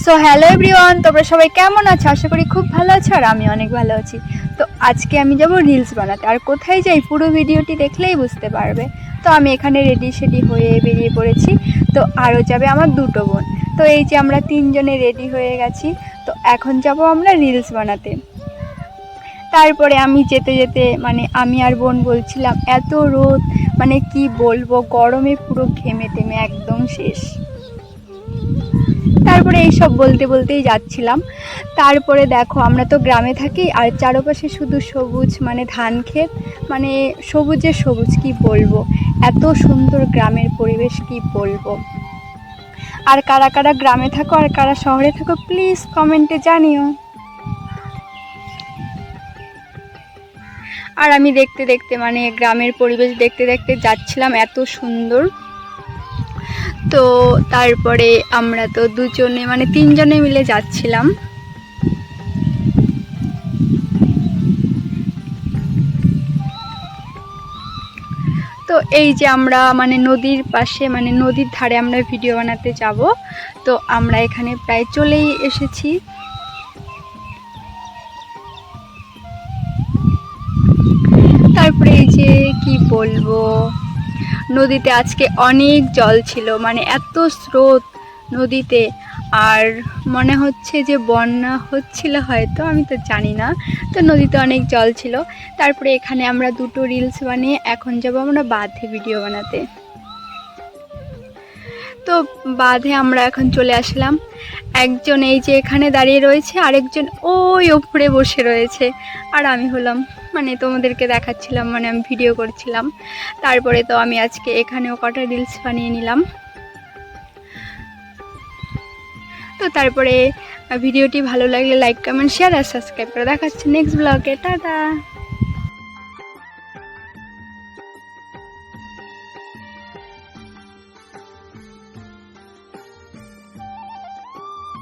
So hello everyone, তোমরা সবাই কেমন আছো? আশা করি খুব ভালো আছো আর আমি অনেক ভালো আছি। তো আজকে আমি যাব রিলস বানাতে। আর কোথায় যাই পুরো ভিডিওটি দেখলেই বুঝতে পারবে। তো আমি এখানে রেডি হয়ে বেরিয়ে পড়েছি। তো আরও যাবে আমার দুটো বোন। তো এই যে আমরা তিনজনে রেডি হয়ে গেছি। তো এখন যাব আমরা রিলস বানাতে। তারপরে আমি যেতে যেতে আমি আর বোন বলছিলাম এত রোদ, কি বলবো, গরমে পুরো ঘেমে টেমে একদম শেষ। তারপরে এইসব বলতে বলতেই যাচ্ছিলাম। তারপরে দেখো, আমরা তো গ্রামে থাকি আর চারপাশে শুধু সবুজ, ধান ক্ষেত, সবুজে সবুজ, কি বলবো, এত সুন্দর গ্রামের পরিবেশ, কি বলবো। আর কারা কারা গ্রামে থাকো আর কারা শহরে থাকো প্লিজ কমেন্টে জানিও। আর আমি দেখতে দেখতে গ্রামের পরিবেশ দেখতে দেখতে যাচ্ছিলাম, এত সুন্দর। তো তারপরে আমরা তো দুজনে তিনজনে মিলে যাচ্ছিলাম। তো এই যে আমরা নদীর পাশে নদীর ধারে আমরা ভিডিও বানাতে যাব। তো আমরা এখানে প্রায় চলেই এসেছি। তারপরে এই যে কি বলবো, নদীতে আজকে অনেক জল ছিল, এত স্রোত নদীতে। আর মনে হচ্ছে যে বন্যা হচ্ছিল হয়তো, আমি তো জানি না। তো নদীতে অনেক জল ছিল। তারপরে এখানে আমরা দুটো রিলস বানিয়ে এখন যাব আমরা বাঁধে ভিডিও বানাতে। তো বাঁধে আমরা এখন চলে আসলাম। একজন এই যে এখানে দাঁড়িয়ে রয়েছে, আরেকজন ওই ওপরে বসে রয়েছে। আর আমি হলাম তোমাদেরকে দেখাচ্ছিলাম, আমি ভিডিও করছিলাম। তারপরে তো আমি আজকে এখানেও কটা রিলস বানিয়ে নিলাম। তো তারপরে ভিডিওটি ভালো লাগলে লাইক, কমেন্ট, শেয়ার আর সাবস্ক্রাইব করে দেখাচ্ছে নেক্সট ব্লগে। টাটা।